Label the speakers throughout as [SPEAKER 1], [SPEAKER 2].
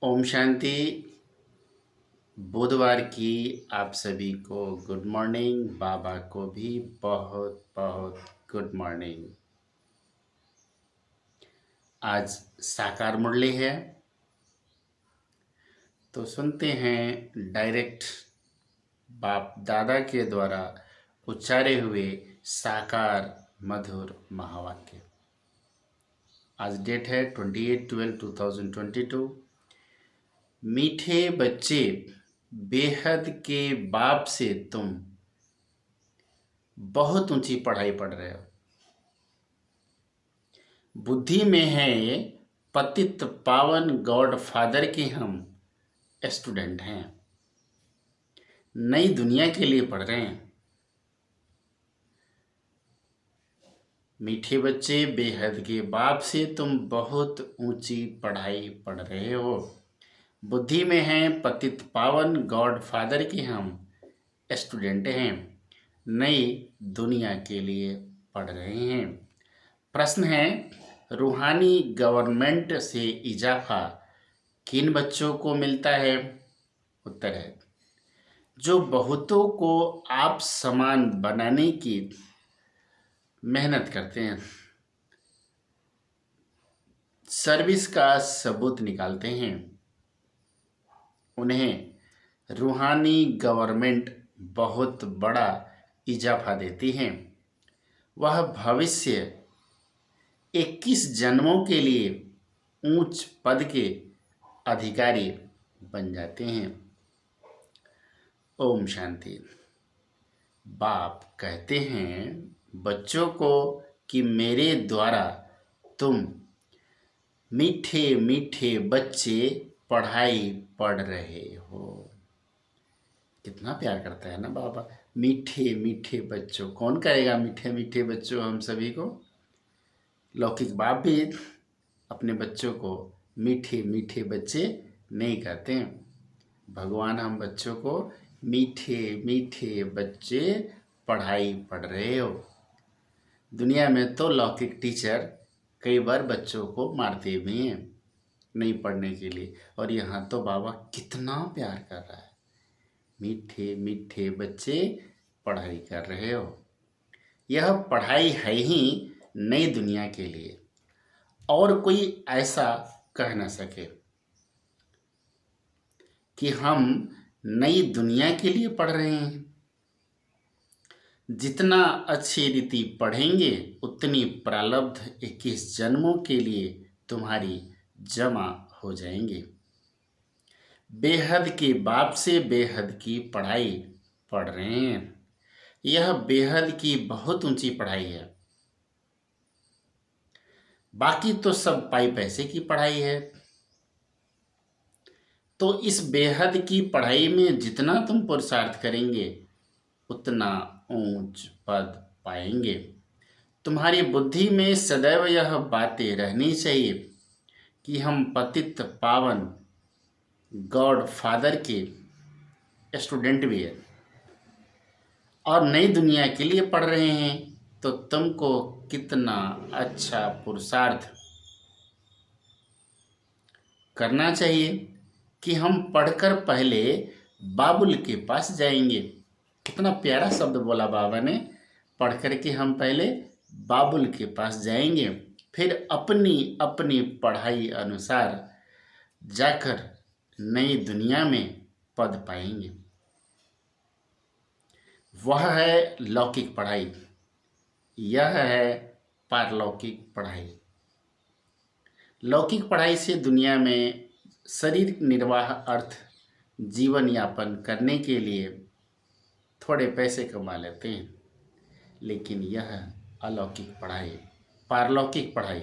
[SPEAKER 1] ओम शांति। बुधवार की आप सभी को गुड मॉर्निंग। बाबा को भी बहुत बहुत गुड मॉर्निंग। आज साकार मुरली है तो सुनते हैं डायरेक्ट बाप दादा के द्वारा उच्चारे हुए साकार मधुर महावाक्य। आज डेट है 28/12/2022। मीठे बच्चे, बेहद के बाप से तुम बहुत ऊंची पढ़ाई पढ़ रहे हो। बुद्धि में है पतित पावन गॉड फादर के हम स्टूडेंट हैं, नई दुनिया के लिए पढ़ रहे हैं। मीठे बच्चे, बेहद के बाप से तुम बहुत ऊंची पढ़ाई पढ़ रहे हो। बुद्धि में है पतित पावन गॉड फादर के हम स्टूडेंट हैं, नई दुनिया के लिए पढ़ रहे हैं। प्रश्न है, रूहानी गवर्नमेंट से इजाफा किन बच्चों को मिलता है? उत्तर है, जो बहुतों को आप समान बनाने की मेहनत करते हैं, सर्विस का सबूत निकालते हैं। उन्हें रूहानी गवर्नमेंट बहुत बड़ा इजाफा देती है। वह भविष्य 21 जन्मों के लिए उच्च पद के अधिकारी बन जाते हैं। ओम शांति। बाप कहते हैं बच्चों को कि मेरे द्वारा तुम मीठे मीठे बच्चे पढ़ाई पढ़ रहे हो। कितना प्यार करता है ना बाबा, मीठे मीठे बच्चों। कौन करेगा मीठे मीठे बच्चों? हम सभी को। लौकिक बाप भी अपने बच्चों को मीठे मीठे बच्चे नहीं कहते हैं। भगवान हम बच्चों को मीठे मीठे बच्चे पढ़ाई पढ़ रहे हो। दुनिया में तो लौकिक टीचर कई बार बच्चों को मारते भी हैं नहीं पढ़ने के लिए, और यहाँ तो बाबा कितना प्यार कर रहा है। मीठे मीठे बच्चे पढ़ाई कर रहे हो। यह पढ़ाई है ही नई दुनिया के लिए, और कोई ऐसा कह न सके कि हम नई दुनिया के लिए पढ़ रहे हैं। जितना अच्छी रीति पढ़ेंगे उतनी प्रारब्ध 21 जन्मों के लिए तुम्हारी जमा हो जाएंगे। बेहद के बाप से बेहद की पढ़ाई पढ़ रहे हैं। यह बेहद की बहुत ऊंची पढ़ाई है। बाकी तो सब पाई पैसे की पढ़ाई है। तो इस बेहद की पढ़ाई में जितना तुम पुरुषार्थ करेंगे उतना ऊंच पद पाएंगे। तुम्हारी बुद्धि में सदैव यह बातें रहनी चाहिए कि हम पतित पावन गॉड फादर के स्टूडेंट भी है और नई दुनिया के लिए पढ़ रहे हैं। तो तुमको कितना अच्छा पुरुषार्थ करना चाहिए कि हम पढ़कर पहले बाबुल के पास जाएंगे। कितना प्यारा शब्द बोला बाबा ने, पढ़ कर के हम पहले बाबुल के पास जाएंगे, फिर अपनी अपनी पढ़ाई अनुसार जाकर नई दुनिया में पद पाएंगे। वह है लौकिक पढ़ाई, यह है पारलौकिक पढ़ाई। लौकिक पढ़ाई से दुनिया में शरीर निर्वाह अर्थ जीवन यापन करने के लिए थोड़े पैसे कमा लेते हैं, लेकिन यह अलौकिक पढ़ाई, पारलौकिक पढ़ाई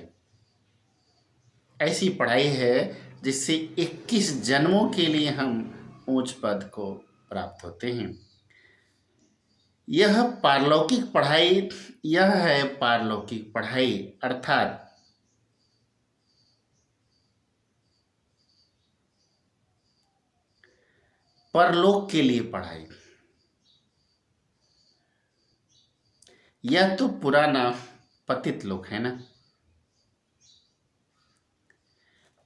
[SPEAKER 1] ऐसी पढ़ाई है जिससे 21 जन्मों के लिए हम ऊंच पद को प्राप्त होते हैं। यह पारलौकिक पढ़ाई, यह है पारलौकिक पढ़ाई अर्थात परलोक के लिए पढ़ाई। यह तो पुराना पतित लोक है ना,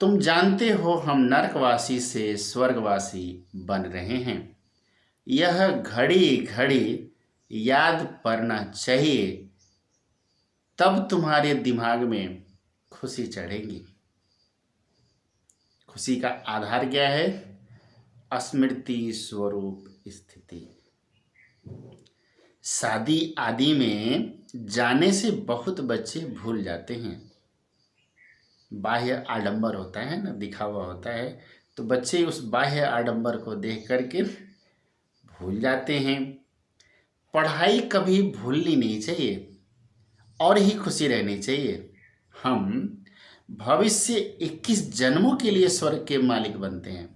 [SPEAKER 1] तुम जानते हो हम नरकवासी से स्वर्गवासी बन रहे हैं। यह घड़ी घड़ी याद पड़ना चाहिए, तब तुम्हारे दिमाग में खुशी चढ़ेगी। खुशी का आधार क्या है? स्मृति स्वरूप स्थिति। शादी आदि में जाने से बहुत बच्चे भूल जाते हैं। बाह्य आडंबर होता है ना, दिखावा होता है, तो बच्चे उस बाह्य आडंबर को देख करके भूल जाते हैं। पढ़ाई कभी भूलनी नहीं चाहिए और ही खुशी रहनी चाहिए। हम भविष्य 21 जन्मों के लिए स्वर्ग के मालिक बनते हैं।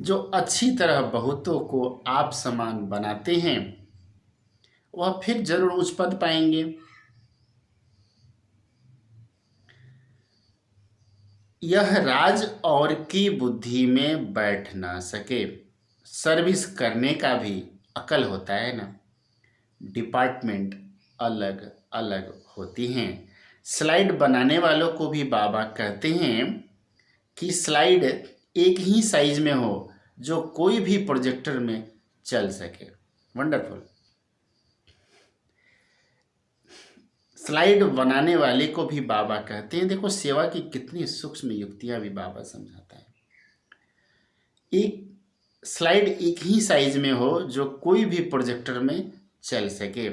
[SPEAKER 1] जो अच्छी तरह बहुतों को आप समान बनाते हैं वह फिर जरूर उच्च पद पाएंगे। यह राज और की बुद्धि में बैठ ना सके। सर्विस करने का भी अकल होता है ना। डिपार्टमेंट अलग अलग होती हैं। स्लाइड बनाने वालों को भी बाबा कहते हैं कि स्लाइड एक ही साइज में हो जो कोई भी प्रोजेक्टर में चल सके। वंडरफुल। स्लाइड बनाने वाले को भी बाबा कहते हैं। देखो सेवा की कितनी सूक्ष्म युक्तियां भी बाबा समझाता है। एक स्लाइड एक ही साइज में हो जो कोई भी प्रोजेक्टर में चल सके।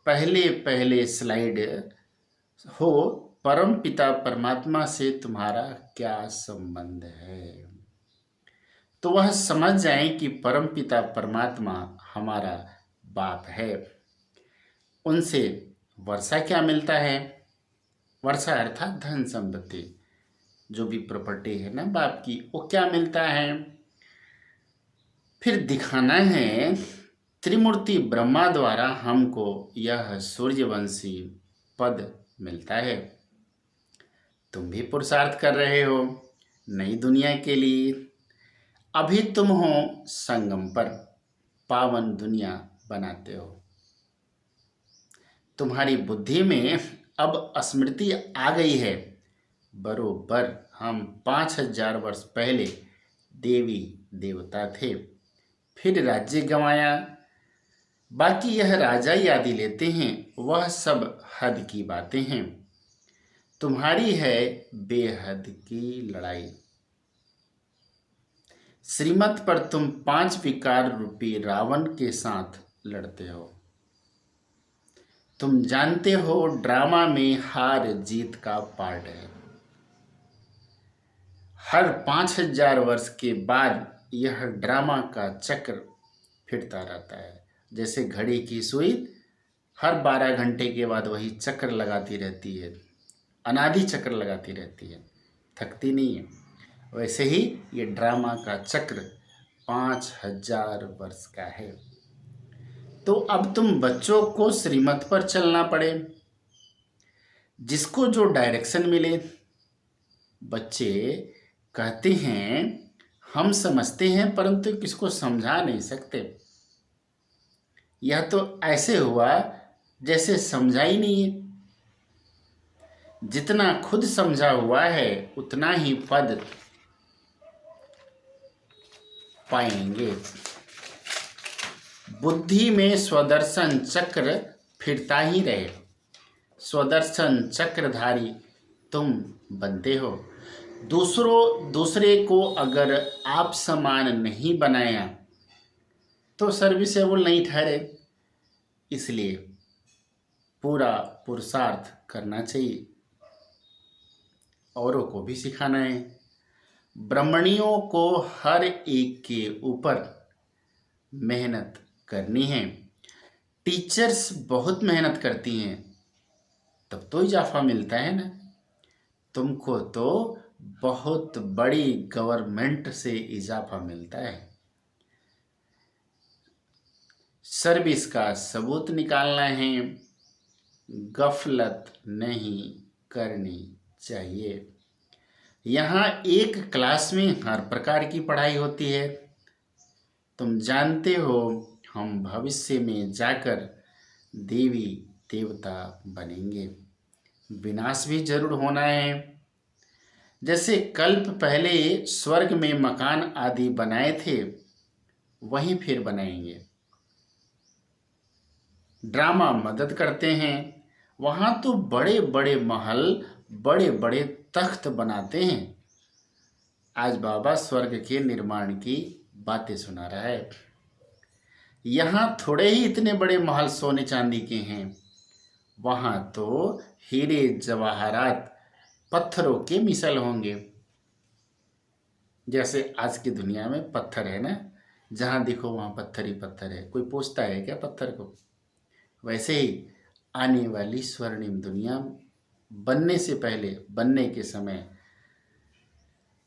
[SPEAKER 1] पहले पहले स्लाइड हो, परम पिता परमात्मा से तुम्हारा क्या संबंध है, तो वह समझ जाए कि परम पिता परमात्मा हमारा बाप है। उनसे वर्षा क्या मिलता है? वर्षा अर्थात धन संपत्ति, जो भी प्रॉपर्टी है ना बाप की, वो क्या मिलता है? फिर दिखाना है त्रिमूर्ति ब्रह्मा द्वारा हमको यह सूर्यवंशी पद मिलता है। तुम भी पुरुषार्थ कर रहे हो नई दुनिया के लिए। अभी तुम हो संगम पर, पावन दुनिया बनाते हो। तुम्हारी बुद्धि में अब स्मृति आ गई है। बरोबर हम 5000 वर्ष पहले देवी देवता थे, फिर राज्य गंवाया। बाकी यह राजा यादी लेते हैं, वह सब हद की बातें हैं। तुम्हारी है बेहद की लड़ाई। श्रीमत पर तुम 5 विकार रूपी रावण के साथ लड़ते हो। तुम जानते हो ड्रामा में हार जीत का पार्ट है। हर 5000 वर्ष के बाद यह ड्रामा का चक्र फिरता रहता है। जैसे घड़ी की सुई हर 12 घंटे के बाद वही चक्र लगाती रहती है, अनादि चक्र लगाती रहती है, थकती नहीं है। वैसे ही ये ड्रामा का चक्र 5000 वर्ष का है। तो अब तुम बच्चों को श्रीमत पर चलना पड़े, जिसको जो डायरेक्शन मिले। बच्चे कहते हैं हम समझते हैं परंतु किसको समझा नहीं सकते। यह तो ऐसे हुआ जैसे समझा ही नहीं है। जितना खुद समझा हुआ है उतना ही पद पाएंगे। बुद्धि में स्वदर्शन चक्र फिरता ही रहे। स्वदर्शन चक्रधारी तुम बनते हो। दूसरे को अगर आप समान नहीं बनाया तो सर्विसेबल नहीं ठहरे। इसलिए पूरा पुरुषार्थ करना चाहिए, औरों को भी सिखाना है। ब्राह्मणियों को हर एक के ऊपर मेहनत करनी है। टीचर्स बहुत मेहनत करती हैं, तब तो इजाफा मिलता है ना। तुमको तो बहुत बड़ी गवर्नमेंट से इजाफा मिलता है। सर्विस का सबूत निकालना है। गफलत नहीं करनी चाहिए। यहाँ एक क्लास में हर प्रकार की पढ़ाई होती है। तुम जानते हो हम भविष्य में जाकर देवी देवता बनेंगे। विनाश भी जरूर होना है। जैसे कल्प पहले स्वर्ग में मकान आदि बनाए थे, वहीं फिर बनाएंगे। ड्रामा मदद करते हैं, वहां तो बड़े बड़े महल, बड़े बड़े तख्त बनाते हैं। आज बाबा स्वर्ग के निर्माण की बातें सुना रहा है। यहाँ थोड़े ही इतने बड़े महल सोने चांदी के हैं, वहां तो हीरे जवाहरात पत्थरों के मिसल होंगे। जैसे आज की दुनिया में पत्थर है ना, जहां देखो वहां पत्थर ही पत्थर है, कोई पूछता है क्या पत्थर को? वैसे ही आने वाली स्वर्णिम दुनिया बनने से पहले, बनने के समय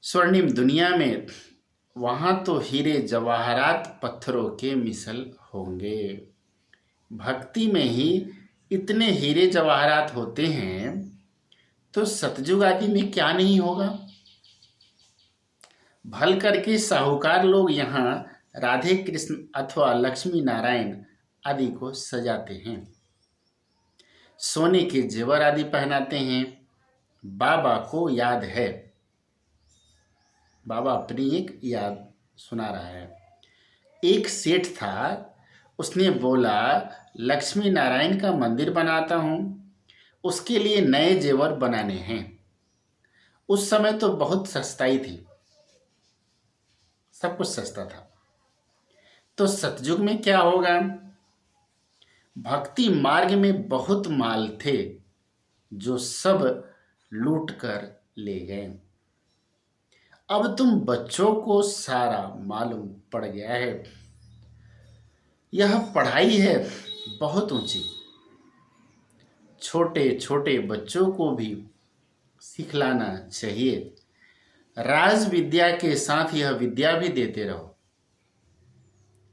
[SPEAKER 1] स्वर्णिम दुनिया में वहां तो हीरे जवाहरात पत्थरों के मिसल होंगे। भक्ति में ही इतने हीरे जवाहरात होते हैं, तो सतयुग आदि में क्या नहीं होगा। भल करके साहूकार लोग यहाँ राधे कृष्ण अथवा लक्ष्मी नारायण आदि को सजाते हैं, सोने के जेवर आदि पहनाते हैं। बाबा को याद है, बाबा अपनी एक याद सुना रहा है। एक सेठ था, उसने बोला लक्ष्मी नारायण का मंदिर बनाता हूँ, उसके लिए नए जेवर बनाने हैं। उस समय तो बहुत सस्ताई थी, सब कुछ सस्ता था। तो सतयुग में क्या होगा? भक्ति मार्ग में बहुत माल थे, जो सब लूट कर ले गए। अब तुम बच्चों को सारा मालूम पड़ गया है। यह पढ़ाई है बहुत ऊंची, छोटे छोटे बच्चों को भी सिखलाना चाहिए। राज विद्या के साथ यह विद्या भी देते रहो,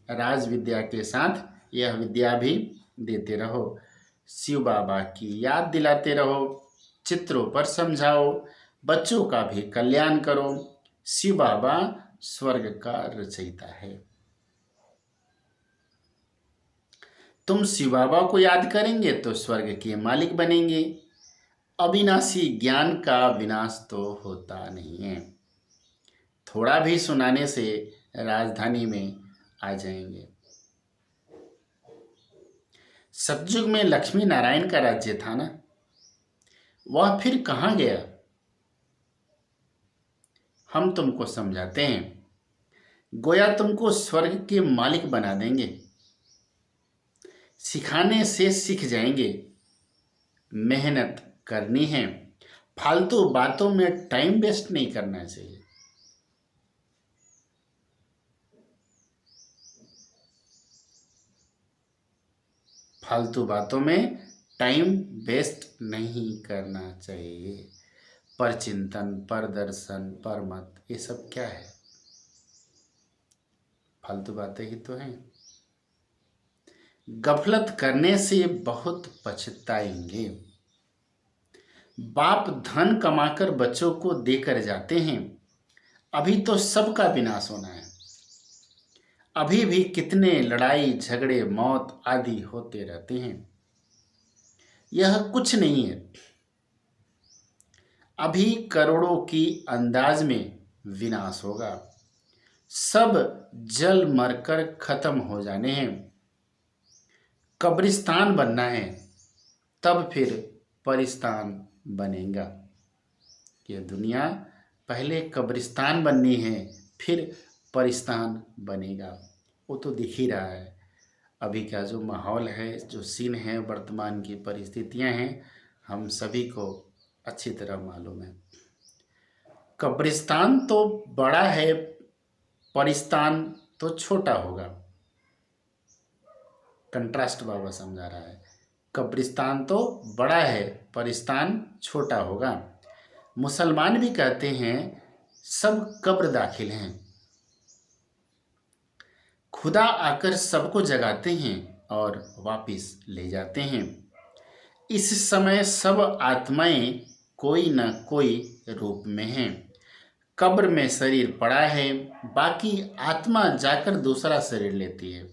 [SPEAKER 1] राज विद्या के साथ यह विद्या भी देते रहो। शिव बाबा की याद दिलाते रहो, चित्रों पर समझाओ, बच्चों का भी कल्याण करो। शिव बाबा स्वर्ग का रचयिता है। तुम शिव बाबा को याद करेंगे तो स्वर्ग के मालिक बनेंगे। अविनाशी ज्ञान का विनाश तो होता नहीं है। थोड़ा भी सुनाने से राजधानी में आ जाएंगे। सतयुग में लक्ष्मी नारायण का राज्य था ना, वह फिर कहाँ गया? हम तुमको समझाते हैं, गोया तुमको स्वर्ग के मालिक बना देंगे। सिखाने से सीख जाएंगे, मेहनत करनी है, फालतू बातों में टाइम वेस्ट नहीं करना चाहिए। फालतू बातों में टाइम वेस्ट नहीं करना चाहिए। पर चिंतन, पर दर्शन, पर मत, ये सब क्या है? फालतू बातें ही तो हैं। गफलत करने से बहुत पछताएंगे। बाप धन कमाकर बच्चों को देकर जाते हैं, अभी तो सबका विनाश होना है। अभी भी कितने लड़ाई झगड़े मौत आदि होते रहते हैं। यह कुछ नहीं है। अभी करोड़ों की अंदाज में विनाश होगा, सब जल मरकर खत्म हो जाने हैं। कब्रिस्तान बनना है, तब फिर परिस्तान बनेगा। ये दुनिया पहले कब्रिस्तान बननी है, फिर परिस्तान बनेगा। वो तो दिख ही रहा है। अभी का जो माहौल है, जो सीन है, वर्तमान की परिस्थितियां हैं, हम सभी को अच्छी तरह मालूम है। कब्रिस्तान तो बड़ा है, परिस्तान तो छोटा होगा। कंट्रास्ट बाबा समझा रहा है। कब्रिस्तान तो बड़ा है, परिस्तान छोटा होगा। मुसलमान भी कहते हैं सब कब्र दाखिल हैं। खुदा आकर सबको जगाते हैं और वापिस ले जाते हैं। इस समय सब आत्माएं कोई न कोई रूप में हैं। कब्र में शरीर पड़ा है, बाकी आत्मा जाकर दूसरा शरीर लेती है।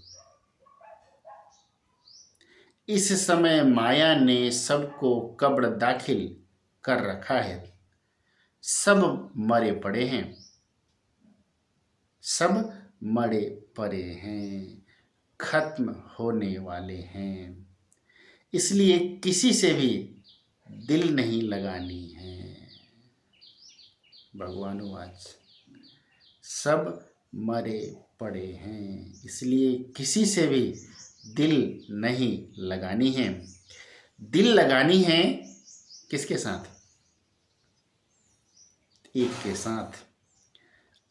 [SPEAKER 1] इस समय माया ने सबको कब्र दाखिल कर रखा है। सब मरे पड़े हैं, सब मरे पड़े हैं, खत्म होने वाले हैं, इसलिए किसी से भी दिल नहीं लगानी है। भगवानुवाच सब मरे पड़े हैं, इसलिए किसी से भी दिल नहीं लगानी है। दिल लगानी है किसके साथ? एक के साथ।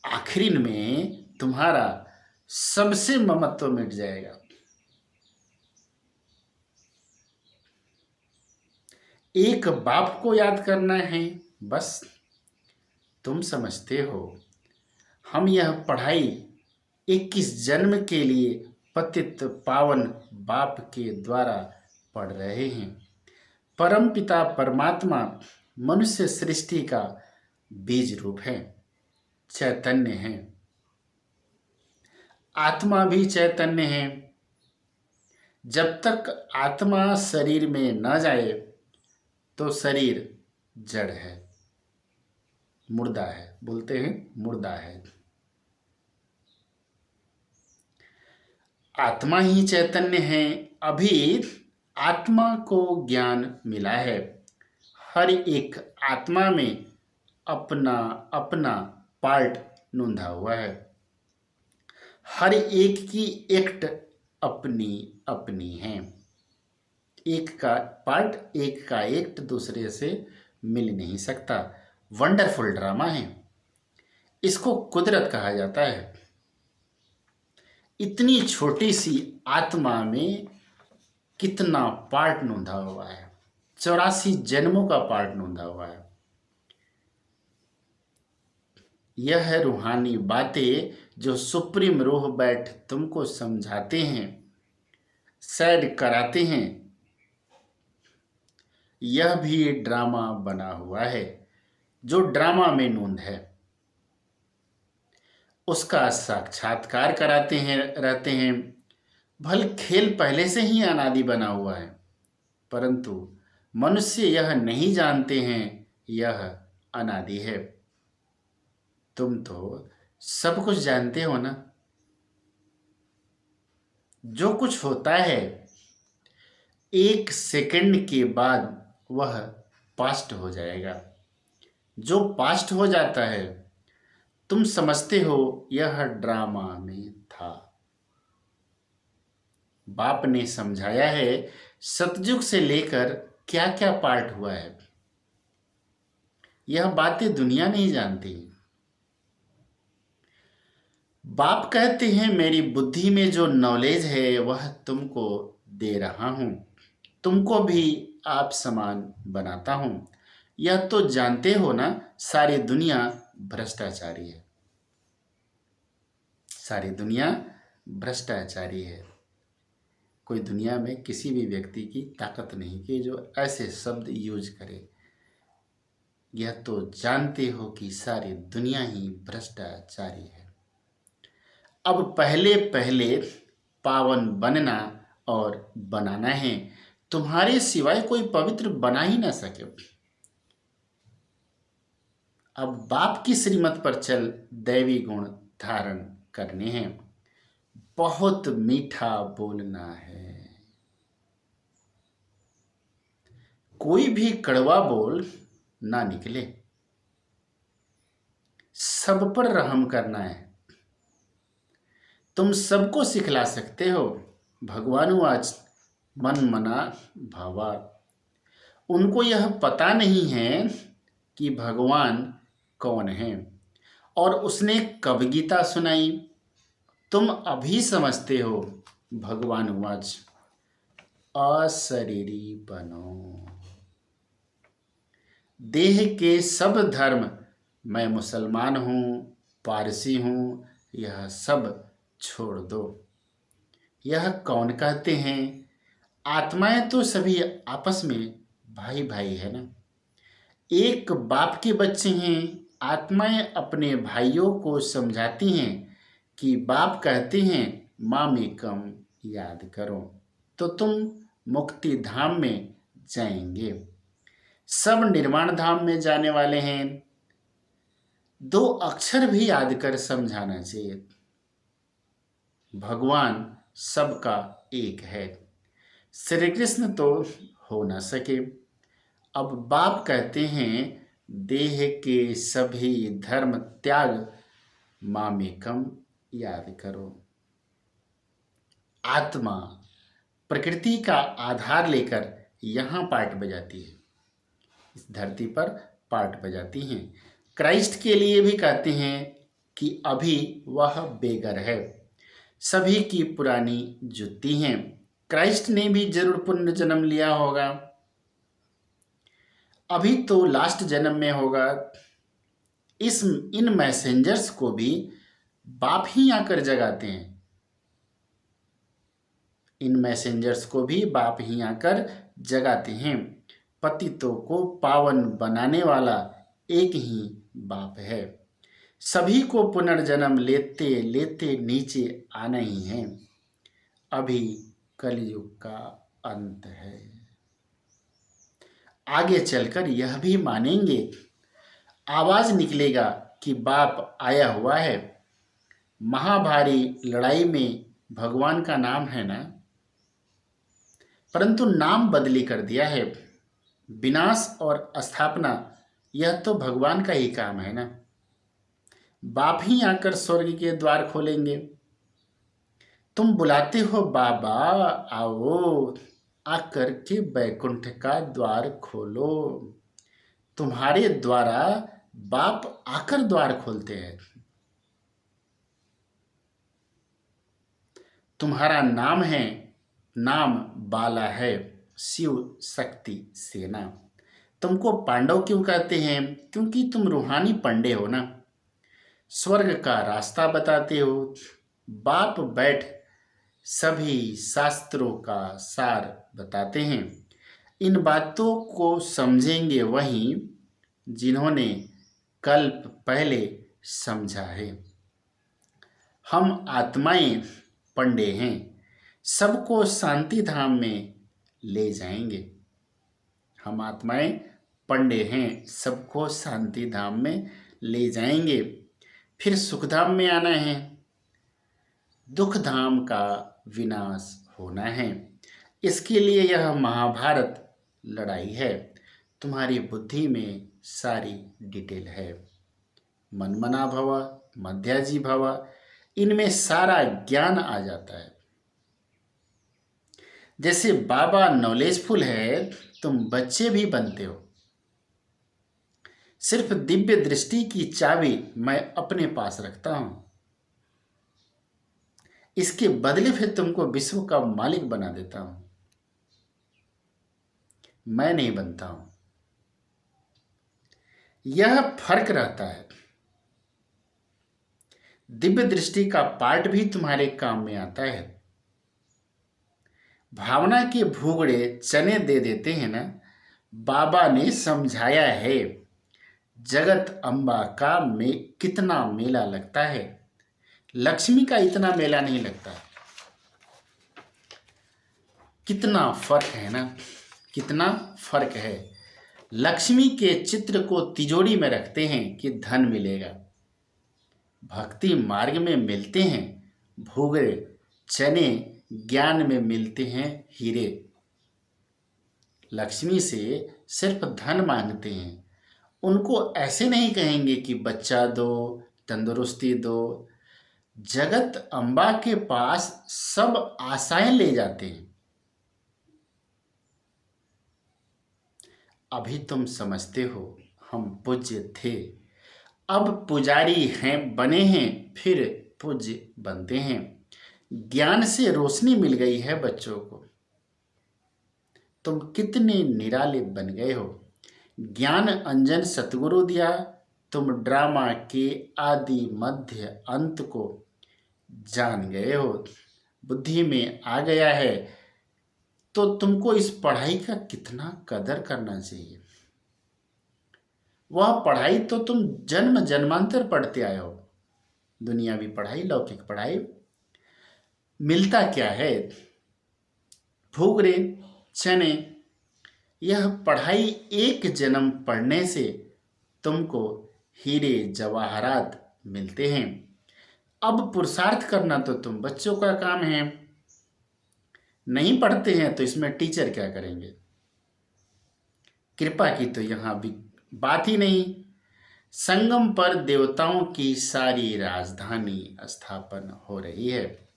[SPEAKER 1] आखिरी में तुम्हारा सबसे ममत्व मिट जाएगा। एक बाप को याद करना है बस। तुम समझते हो हम यह पढ़ाई 21 जन्म के लिए पतित पावन बाप के द्वारा पढ़ रहे हैं। परम पिता परमात्मा मनुष्य सृष्टि का बीज रूप है, चैतन्य है। आत्मा भी चैतन्य है। जब तक आत्मा शरीर में न जाए तो शरीर जड़ है, मुर्दा है, बोलते हैं मुर्दा है। आत्मा ही चैतन्य है। अभी आत्मा को ज्ञान मिला है। हर एक आत्मा में अपना अपना पार्ट नोंधा हुआ है। हर एक की एक्ट अपनी अपनी है। एक का पार्ट, एक का एक्ट दूसरे से मिल नहीं सकता। वंडरफुल ड्रामा है, इसको कुदरत कहा जाता है। इतनी छोटी सी आत्मा में कितना पार्ट नोंधा हुआ है, 84 जन्मों का पार्ट नोंधा हुआ है। यह है रूहानी बातें जो सुप्रीम रूह बैठ तुमको समझाते हैं, सैड कराते हैं। यह भी ड्रामा बना हुआ है, जो ड्रामा में नोंद है उसका साक्षात्कार कराते हैं रहते हैं। भल खेल पहले से ही अनादि बना हुआ है, परंतु मनुष्य यह नहीं जानते हैं यह अनादि है। तुम तो सब कुछ जानते हो ना। जो कुछ होता है 1 सेकंड के बाद वह पास्ट हो जाएगा। जो पास्ट हो जाता है तुम समझते हो यह ड्रामा में था। बाप ने समझाया है सतयुग से लेकर क्या क्या पार्ट हुआ है। यह बातें दुनिया नहीं जानती। बाप कहते हैं मेरी बुद्धि में जो नॉलेज है वह तुमको दे रहा हूं, तुमको भी आप समान बनाता हूं। यह तो जानते हो ना सारी दुनिया भ्रष्टाचारी है, सारी दुनिया भ्रष्टाचारी है। कोई दुनिया में किसी भी व्यक्ति की ताकत नहीं कि जो ऐसे शब्द यूज करे। यह तो जानते हो कि सारी दुनिया ही भ्रष्टाचारी है। अब पहले पहले पावन बनना और बनाना है। तुम्हारे सिवाय कोई पवित्र बना ही ना सके। अब बाप की श्रीमत पर चल दैवी गुण धारण करने हैं। बहुत मीठा बोलना है। कोई भी कड़वा बोल ना निकले। सब पर रहम करना है। तुम सबको सिखला सकते हो। भगवानुवाच मन मना भावा। उनको यह पता नहीं है कि भगवान कौन है और उसने कब गीता सुनाई। तुम अभी समझते हो। भगवानुवाच अशरीरी बनो। देह के सब धर्म, मैं मुसलमान हूँ, पारसी हूँ, यह सब छोड़ दो। यह कौन कहते हैं? आत्माएं तो सभी आपस में भाई भाई है ना। एक बाप के बच्चे हैं। आत्माएं अपने भाइयों को समझाती हैं कि बाप कहते हैं मामेकम याद करो तो तुम मुक्ति धाम में जाएंगे। सब निर्वाण धाम में जाने वाले हैं। दो अक्षर भी याद कर समझाना चाहिए। भगवान सबका एक है। श्री कृष्ण तो हो ना सके। अब बाप कहते हैं देह के सभी धर्म त्याग मामेकम याद करो। आत्मा प्रकृति का आधार लेकर यहाँ पाठ बजाती है, इस धरती पर पाठ बजाती हैं। क्राइस्ट के लिए भी कहते हैं कि अभी वह बेघर है, सभी की पुरानी जुत्ती हैं। क्राइस्ट ने भी जरूर पुनर्जन्म लिया होगा, अभी तो लास्ट जन्म में होगा। इन मैसेंजर्स को भी बाप ही आकर जगाते हैं। इन मैसेंजर्स को भी बाप ही आकर जगाते हैं। पतितों को पावन बनाने वाला एक ही बाप है। सभी को पुनर्जन्म लेते लेते नीचे आना ही है। अभी कलयुग का अंत है। आगे चलकर यह भी मानेंगे, आवाज निकलेगा कि बाप आया हुआ है। महाभारी लड़ाई में भगवान का नाम है ना, परंतु नाम बदली कर दिया है। विनाश और स्थापना यह तो भगवान का ही काम है ना। बाप ही आकर स्वर्ग के द्वार खोलेंगे। तुम बुलाते हो बाबा आओ, आकर के बैकुंठ का द्वार खोलो। तुम्हारे द्वारा बाप आकर द्वार खोलते हैं। तुम्हारा नाम है, नाम बाला है, शिव शक्ति सेना। तुमको पांडव क्यों कहते हैं? क्योंकि तुम रूहानी पंडे हो ना, स्वर्ग का रास्ता बताते हो। बाप बैठ सभी शास्त्रों का सार बताते हैं। इन बातों को समझेंगे वही जिन्होंने कल्प पहले समझा है। हम आत्माएं पंडे हैं, सबको शांति धाम में ले जाएंगे। हम आत्माएं पंडे हैं, सबको शांति धाम में ले जाएंगे। फिर सुखधाम में आना है, दुख धाम का विनाश होना है। इसके लिए यह महाभारत लड़ाई है। तुम्हारी बुद्धि में सारी डिटेल है। मनमना भव, मध्याजी भव, इनमें सारा ज्ञान आ जाता है। जैसे बाबा नॉलेजफुल है, तुम बच्चे भी बनते हो। सिर्फ दिव्य दृष्टि की चाबी मैं अपने पास रखता हूं। इसके बदले फिर तुमको विश्व का मालिक बना देता हूं। मैं नहीं बनता हूं। यह फर्क रहता है। दिव्य दृष्टि का पार्ट भी तुम्हारे काम में आता है। भावना के भूगड़े चने दे देते हैं ना। बाबा ने समझाया है, जगत अम्बा का कितना मेला लगता है, लक्ष्मी का इतना मेला नहीं लगता। कितना फर्क है ना, कितना फर्क है। लक्ष्मी के चित्र को तिजोरी में रखते हैं कि धन मिलेगा। भक्ति मार्ग में मिलते हैं भूगड़े चने, ज्ञान में मिलते हैं हीरे। लक्ष्मी से सिर्फ धन मांगते हैं। उनको ऐसे नहीं कहेंगे कि बच्चा दो, तंदुरुस्ती दो। जगत अम्बा के पास सब आशाएं ले जाते हैं। अभी तुम समझते हो हम पूज्य थे, अब पुजारी हैं, बने हैं, फिर पूज्य बनते हैं। ज्ञान से रोशनी मिल गई है बच्चों को। तुम कितने निराले बन गए हो। ज्ञान अंजन सतगुरु दिया, तुम ड्रामा के आदि मध्य अंत को जान गए हो। बुद्धि में आ गया है तो तुमको इस पढ़ाई का कितना कदर करना चाहिए। वह पढ़ाई तो तुम जन्म जन्मांतर पढ़ते आए हो। दुनियावी पढ़ाई, लौकिक पढ़ाई। मिलता क्या है? भूगरे चने। यह पढ़ाई एक जन्म पढ़ने से तुमको हीरे जवाहरात मिलते हैं। अब पुरुषार्थ करना तो तुम बच्चों का काम है, नहीं पढ़ते हैं तो इसमें टीचर क्या करेंगे। कृपा की तो यहाँ भी बात ही नहीं। संगम पर देवताओं की सारी राजधानी स्थापन हो रही है।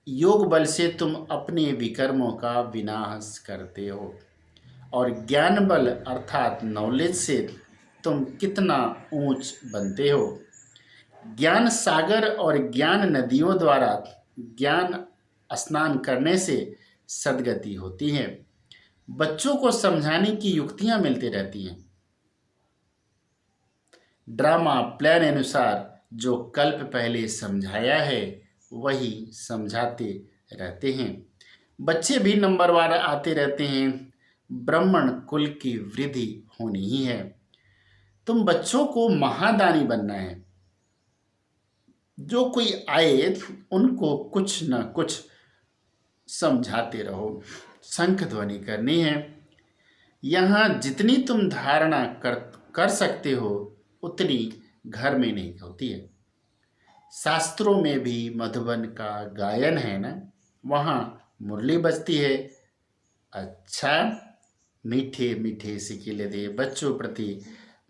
[SPEAKER 1] योग बल से तुम अपने विकर्मों का विनाश करते हो और ज्ञान बल अर्थात नॉलेज से तुम कितना ऊंच बनते हो। ज्ञान सागर और ज्ञान नदियों द्वारा ज्ञान स्नान करने से सद्गति होती है। बच्चों को समझाने की युक्तियां मिलती रहती हैं। ड्रामा प्लान अनुसार जो कल्प पहले समझाया है वही समझाते रहते हैं। बच्चे भी नंबरवार आते रहते हैं। ब्राह्मण कुल की वृद्धि होनी ही है। तुम बच्चों को महादानी बनना है। जो कोई आए उनको कुछ न कुछ समझाते रहो। शंख ध्वनि करनी है। यहाँ जितनी तुम धारणा कर सकते हो उतनी घर में नहीं होती है। शास्त्रों में भी मधुबन का गायन है ना, वहाँ मुरली बजती है। अच्छा, मीठे मीठे सिकिले दे बच्चों प्रति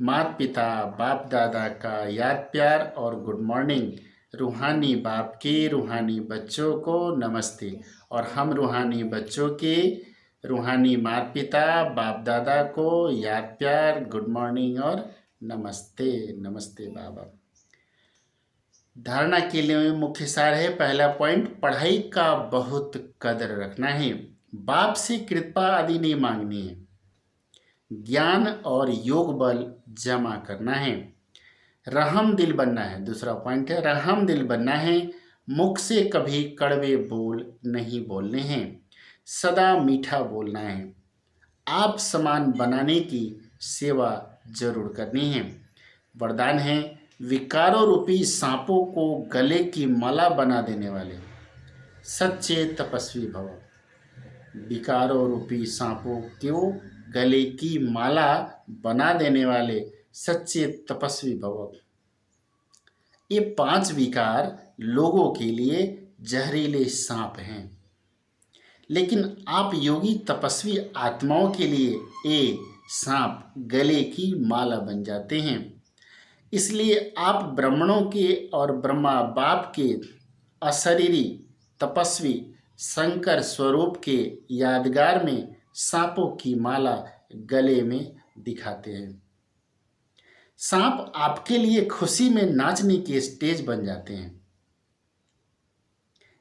[SPEAKER 1] माता पिता बाप दादा का याद प्यार और गुड मॉर्निंग। रूहानी बाप के रूहानी बच्चों को नमस्ते और हम रूहानी बच्चों के रूहानी माता पिता बाप दादा को याद प्यार गुड मॉर्निंग और नमस्ते। नमस्ते बाबा। धारणा के लिए मुख्य सार है। पहला पॉइंट, पढ़ाई का बहुत कदर रखना है। बाप से कृपा आदि नहीं मांगनी है। ज्ञान और योग बल जमा करना है। रहम दिल बनना है। दूसरा पॉइंट है, रहम दिल बनना है। मुख से कभी कड़वे बोल नहीं बोलने हैं, सदा मीठा बोलना है। आप समान बनाने की सेवा जरूर करनी है। वरदान है, विकारों रूपी सांपों को गले की माला बना देने वाले सच्चे तपस्वी भव। विकारों रूपी सांपों को गले की माला बना देने वाले सच्चे तपस्वी भव। ये 5 विकार लोगों के लिए जहरीले सांप हैं, लेकिन आप योगी तपस्वी आत्माओं के लिए ये सांप गले की माला बन जाते हैं। इसलिए आप ब्राह्मणों के और ब्रह्मा बाप के अशरीरी तपस्वी शंकर स्वरूप के यादगार में सांपों की माला गले में दिखाते हैं। सांप आपके लिए खुशी में नाचने के स्टेज बन जाते हैं।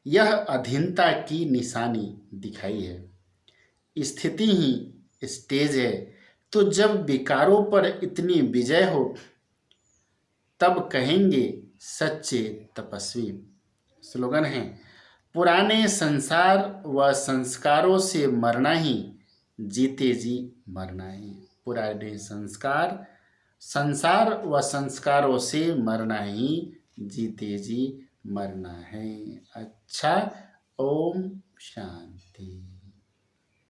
[SPEAKER 1] यह अधीनता की निशानी दिखाई है। स्थिति ही स्टेज है। तो जब विकारों पर इतनी विजय हो तब कहेंगे सच्चे तपस्वी। स्लोगन है, पुराने संसार व संस्कारों से मरना ही जीते जी मरना है। पुराने संसार व संस्कारों से मरना ही जीते जी मरना है। अच्छा, ओम शांति।